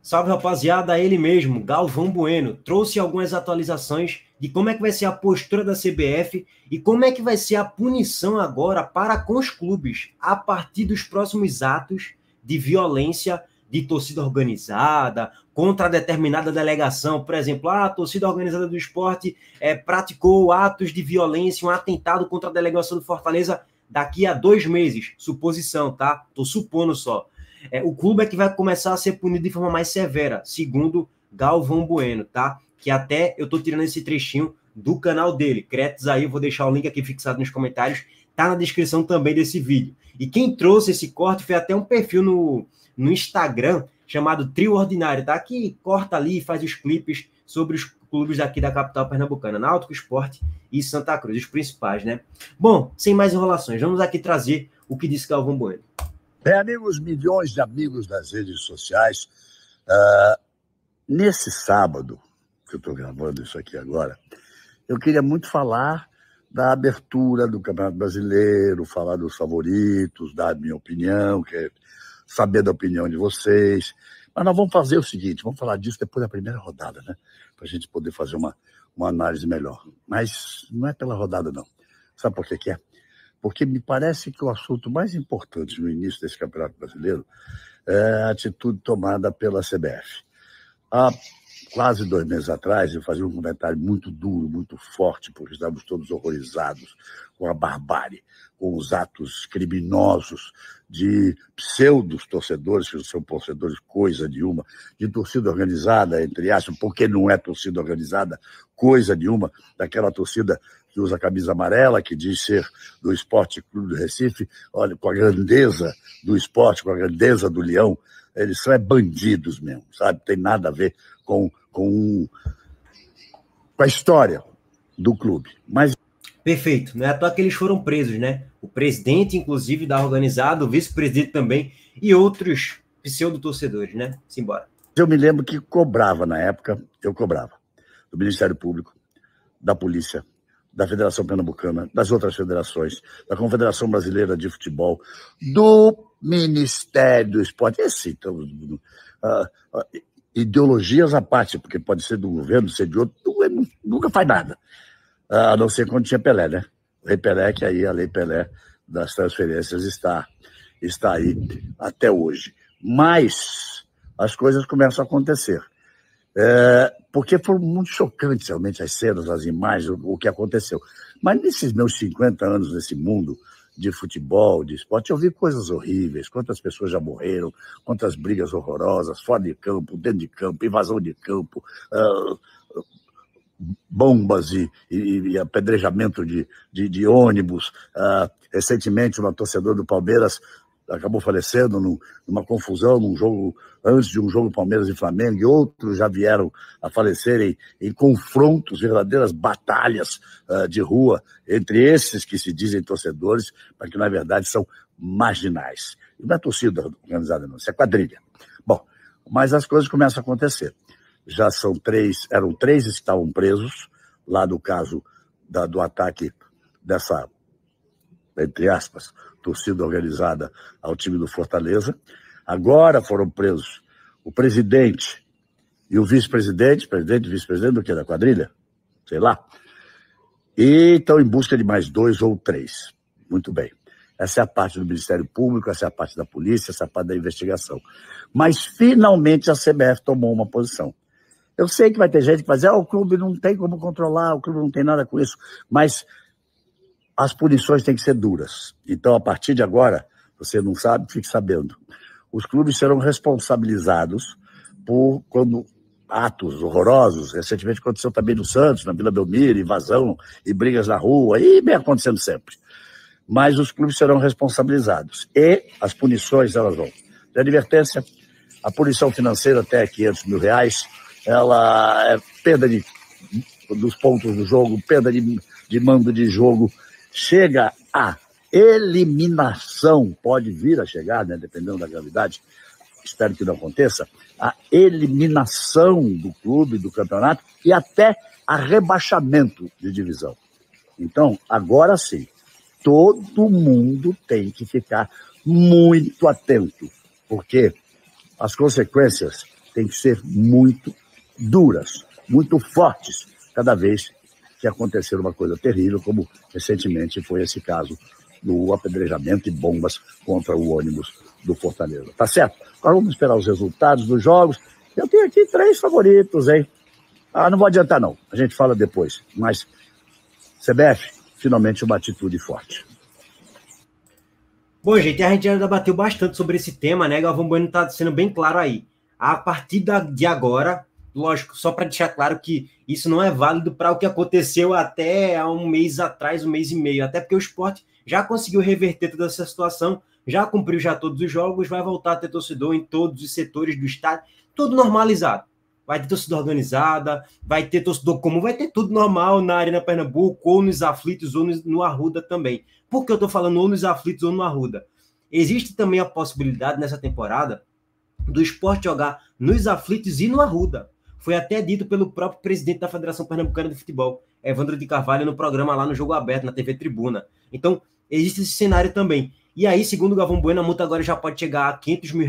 Salve, rapaziada, ele mesmo, Galvão Bueno, trouxe algumas atualizações de como é que vai ser a postura da CBF e como é que vai ser a punição agora para com os clubes a partir dos próximos atos de violência de torcida organizada contra determinada delegação. Por exemplo, a torcida organizada do esporte praticou atos de violência, um atentado contra a delegação do Fortaleza daqui a 2 meses. Suposição, tá? Tô supondo só. O clube é que vai começar a ser punido de forma mais severa, segundo Galvão Bueno, tá? Que até eu tô tirando esse trechinho do canal dele. Créditos aí, eu vou deixar o link aqui fixado nos comentários, tá na descrição também desse vídeo. E quem trouxe esse corte foi até um perfil no Instagram chamado Trio Ordinário, tá? Que corta ali e faz os clipes sobre os clubes daqui da capital pernambucana, Náutico, Sport e Santa Cruz, os principais, né? Bom, sem mais enrolações, vamos aqui trazer o que disse Galvão Bueno. Bem, amigos, milhões de amigos das redes sociais, nesse sábado, que eu estou gravando isso aqui agora, eu queria muito falar da abertura do Campeonato Brasileiro, falar dos favoritos, dar a minha opinião, saber da opinião de vocês. Mas nós vamos fazer o seguinte, vamos falar disso depois da primeira rodada, né? Para a gente poder fazer uma análise melhor. Mas não é pela rodada, não. Sabe por que é? Porque me parece que o assunto mais importante no início desse Campeonato Brasileiro é a atitude tomada pela CBF. Há quase 2 meses atrás, eu fazia um comentário muito duro, muito forte, porque estávamos todos horrorizados com a barbárie, com os atos criminosos de pseudos-torcedores, que não são torcedores coisa nenhuma, de torcida organizada, entre aspas, porque não é torcida organizada, coisa nenhuma, daquela torcida que usa a camisa amarela, que diz ser do Esporte Clube do Recife. Olha, com a grandeza do esporte, com a grandeza do Leão, eles são bandidos mesmo, sabe? Tem nada a ver com a história do clube. Mas... Perfeito, não é à toa que eles foram presos, né? O presidente, inclusive, da organizada, o vice-presidente também, e outros pseudo-torcedores, né? Simbora. Eu me lembro que cobrava na época, eu cobrava, do Ministério Público, da Polícia, da Federação Pernambucana, das outras federações, da Confederação Brasileira de Futebol, do Ministério do Esporte, então, ideologias à parte, porque pode ser do governo, ser de outro, nunca faz nada, a não ser quando tinha Pelé, né? O Rei Pelé, que aí a Lei Pelé das transferências está aí até hoje. Mas as coisas começam a acontecer. Porque foram muito chocantes realmente as cenas, as imagens, o que aconteceu. Mas nesses meus 50 anos nesse mundo de futebol, de esporte, eu vi coisas horríveis, quantas pessoas já morreram, quantas brigas horrorosas, fora de campo, dentro de campo, invasão de campo, bombas e apedrejamento de ônibus. Recentemente, uma torcedora do Palmeiras acabou falecendo numa confusão, num jogo, antes de um jogo Palmeiras e Flamengo, e outros já vieram a falecer em confrontos, verdadeiras batalhas de rua, entre esses que se dizem torcedores, mas que na verdade são marginais. E não é torcida organizada não, isso é quadrilha. Bom, mas as coisas começam a acontecer. Já eram 3 que estavam presos, lá do caso do ataque dessa, entre aspas, torcida organizada ao time do Fortaleza. Agora foram presos o presidente e o vice-presidente, presidente e vice-presidente do que? Da quadrilha? Sei lá. E estão em busca de mais 2 ou 3. Muito bem. Essa é a parte do Ministério Público, essa é a parte da polícia, essa é a parte da investigação. Mas, finalmente, a CBF tomou uma posição. Eu sei que vai ter gente que vai dizer, o clube não tem como controlar, o clube não tem nada com isso, mas as punições têm que ser duras. Então, a partir de agora, você não sabe, fique sabendo. Os clubes serão responsabilizados por quando atos horrorosos, recentemente aconteceu também no Santos, na Vila Belmiro, invasão e brigas na rua, e vem acontecendo sempre. Mas os clubes serão responsabilizados. E as punições, elas vão de advertência, a punição financeira até R$500 mil, ela é perda dos pontos do jogo, perda de mando de jogo, chega a eliminação, pode vir a chegar, né, dependendo da gravidade, espero que não aconteça, a eliminação do clube, do campeonato e até a rebaixamento de divisão. Então, agora sim, todo mundo tem que ficar muito atento, porque as consequências têm que ser muito duras, muito fortes, cada vez que acontecer uma coisa terrível, como recentemente foi esse caso do apedrejamento e bombas contra o ônibus do Fortaleza. Tá certo? Agora vamos esperar os resultados dos jogos. Eu tenho aqui 3 favoritos, hein? Não vou adiantar, não. A gente fala depois. Mas CBF, finalmente uma atitude forte. Bom, gente, a gente já debateu bastante sobre esse tema, né? Galvão Bueno está sendo bem claro aí. A partir de agora, lógico, só para deixar claro que isso não é válido para o que aconteceu até há um mês atrás, um mês e meio, até porque o Sport já conseguiu reverter toda essa situação, já cumpriu já todos os jogos, vai voltar a ter torcedor em todos os setores do estádio, tudo normalizado. Vai ter torcida organizada, vai ter torcedor comum, vai ter tudo normal na Arena Pernambuco, ou nos Aflitos, ou no Arruda também. Por que eu estou falando ou nos Aflitos ou no Arruda? Existe também a possibilidade nessa temporada do Sport jogar nos Aflitos e no Arruda. Foi até dito pelo próprio presidente da Federação Pernambucana de Futebol, Evandro de Carvalho, no programa lá no Jogo Aberto, na TV Tribuna. Então, existe esse cenário também. E aí, segundo o Galvão Bueno, a multa agora já pode chegar a R$500 mil.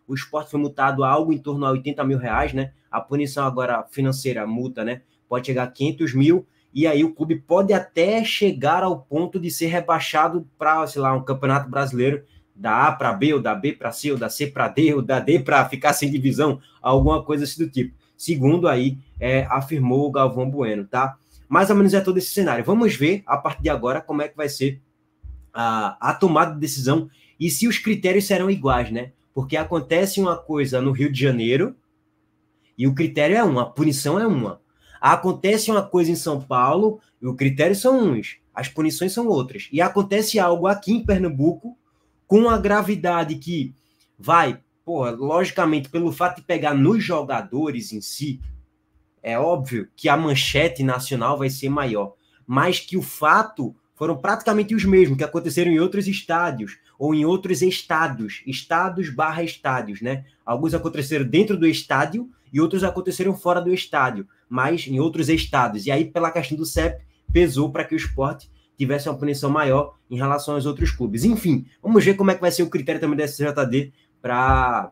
O Sport foi multado a algo em torno a R$80 mil, né? A punição agora financeira, a multa, né? Pode chegar a 500 mil. E aí o clube pode até chegar ao ponto de ser rebaixado para, sei lá, um campeonato brasileiro da A para B, ou da B para C, ou da C para D, ou da D para ficar sem divisão, alguma coisa assim do tipo. Segundo aí, afirmou o Galvão Bueno, tá? Mais ou menos é todo esse cenário. Vamos ver, a partir de agora, como é que vai ser a tomada de decisão e se os critérios serão iguais, né? Porque acontece uma coisa no Rio de Janeiro e o critério é a punição é uma. Acontece uma coisa em São Paulo e o critério são uns, as punições são outras. E acontece algo aqui em Pernambuco com a gravidade que vai, logicamente, pelo fato de pegar nos jogadores em si, é óbvio que a manchete nacional vai ser maior, mas que o fato foram praticamente os mesmos que aconteceram em outros estádios ou em outros estados/estádios, né? Alguns aconteceram dentro do estádio e outros aconteceram fora do estádio, mas em outros estados. E aí, pela questão do CEP, pesou para que o Sport tivesse uma punição maior em relação aos outros clubes. Enfim, vamos ver como é que vai ser o critério também da STJD para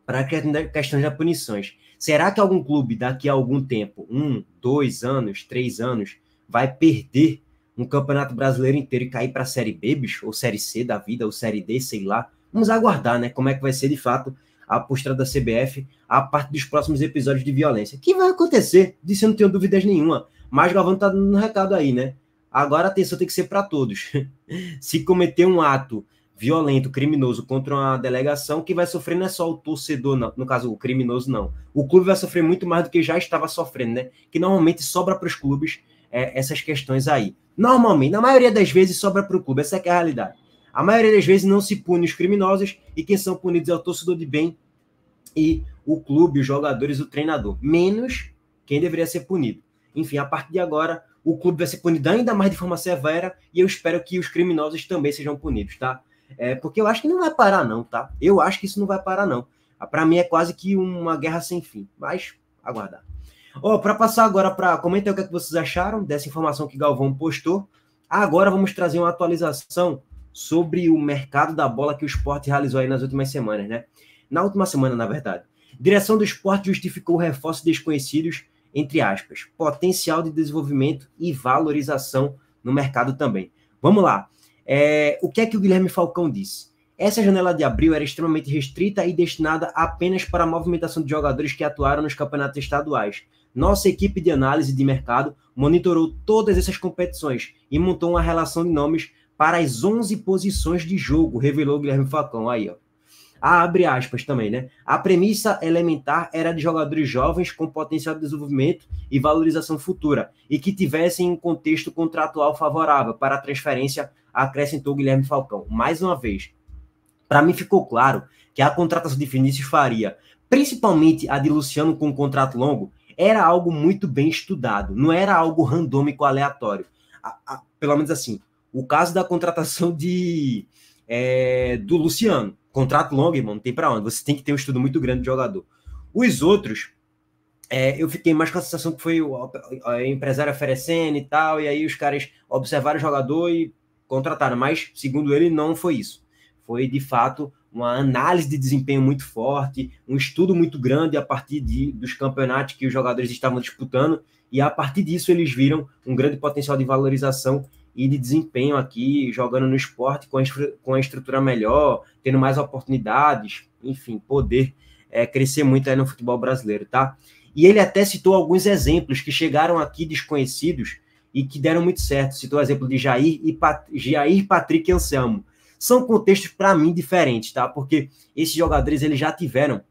a questão das punições. Será que algum clube, daqui a algum tempo, 1, 2 anos, 3 anos, vai perder um campeonato brasileiro inteiro e cair para a Série B, bicho? Ou Série C da vida, ou Série D, sei lá. Vamos aguardar, né? Como é que vai ser, de fato, a postura da CBF a partir dos próximos episódios de violência. Que vai acontecer, disso eu não tenho dúvidas nenhuma. Mas o Galvão tá dando um recado aí, né? Agora a atenção tem que ser para todos. Se cometer um ato violento, criminoso contra uma delegação, que vai sofrer não é só o torcedor, não. No caso, o criminoso, não. O clube vai sofrer muito mais do que já estava sofrendo, né? Que normalmente sobra para os clubes essas questões aí. Normalmente, na maioria das vezes, sobra para o clube. Essa é a realidade. A maioria das vezes não se pune os criminosos e quem são punidos é o torcedor de bem e o clube, os jogadores, o treinador. Menos quem deveria ser punido. Enfim, a partir de agora, o clube vai ser punido ainda mais de forma severa e eu espero que os criminosos também sejam punidos, tá? Porque eu acho que não vai parar, não, tá? Eu acho que isso não vai parar, não. Para mim é quase que uma guerra sem fim, mas aguardar. Para passar agora para comentar o que vocês acharam dessa informação que Galvão postou. Agora vamos trazer uma atualização sobre o mercado da bola que o Sport realizou aí nas últimas semanas, né? Na última semana, na verdade. Direção do Sport justificou reforços desconhecidos, entre aspas, potencial de desenvolvimento e valorização no mercado também. Vamos lá. O que é que o Guilherme Falcão disse? Essa janela de abril era extremamente restrita e destinada apenas para a movimentação de jogadores que atuaram nos campeonatos estaduais. Nossa equipe de análise de mercado monitorou todas essas competições e montou uma relação de nomes para as 11 posições de jogo, revelou Guilherme Falcão. Aí, ó. Abre aspas também, né? A premissa elementar era de jogadores jovens com potencial de desenvolvimento e valorização futura e que tivessem um contexto contratual favorável para a transferência, acrescentou Guilherme Falcão. Mais uma vez, para mim ficou claro que a contratação de Vinícius Faria, principalmente a de Luciano com um contrato longo, era algo muito bem estudado, não era algo randômico, aleatório. Pelo menos assim, o caso da contratação do Luciano, contrato longo, irmão, não tem para onde, você tem que ter um estudo muito grande de jogador. Os outros, eu fiquei mais com a sensação que foi o empresário oferecendo e tal, e aí os caras observaram o jogador e contrataram, mas, segundo ele, não foi isso. Foi, de fato, uma análise de desempenho muito forte, um estudo muito grande a partir dos campeonatos que os jogadores estavam disputando, e a partir disso eles viram um grande potencial de valorização e de desempenho aqui, jogando no esporte com a estrutura melhor, tendo mais oportunidades, enfim, poder crescer muito aí no futebol brasileiro, tá? E ele até citou alguns exemplos que chegaram aqui desconhecidos e que deram muito certo. Citou o exemplo de Jair, Patrick e Anselmo. São contextos, para mim, diferentes, tá? Porque esses jogadores eles já tiveram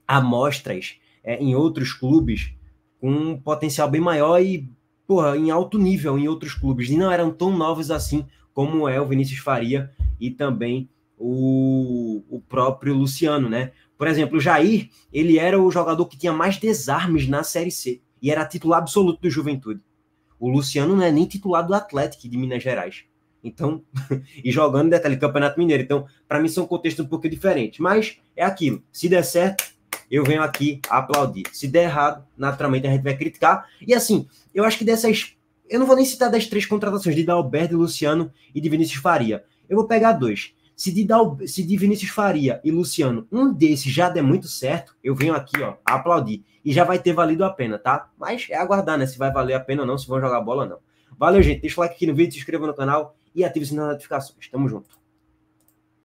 amostras em outros clubes com um potencial bem maior e, porra, em alto nível em outros clubes. E não eram tão novos assim como é o Vinícius Faria e também o próprio Luciano, né? Por exemplo, o Jair, ele era o jogador que tinha mais desarmes na Série C e era titular absoluto do Juventude. O Luciano não é nem titular do Atlético de Minas Gerais. Então, e jogando, detalhe, Campeonato Mineiro. Então, para mim são contextos um pouco diferentes. Mas é aquilo. Se der certo, eu venho aqui aplaudir. Se der errado, naturalmente a gente vai criticar. E assim, eu acho que dessas... Eu não vou nem citar das 3 contratações, de Dalberto, de Luciano e de Vinícius Faria. Eu vou pegar 2. Se de Vinícius Faria e Luciano, um desses já der muito certo, eu venho aqui, ó, aplaudir. E já vai ter valido a pena, tá? Mas é aguardar, né? Se vai valer a pena ou não, se vão jogar bola ou não. Valeu, gente. Deixa o like aqui no vídeo, se inscreva no canal e ative o sininho das notificações. Tamo junto.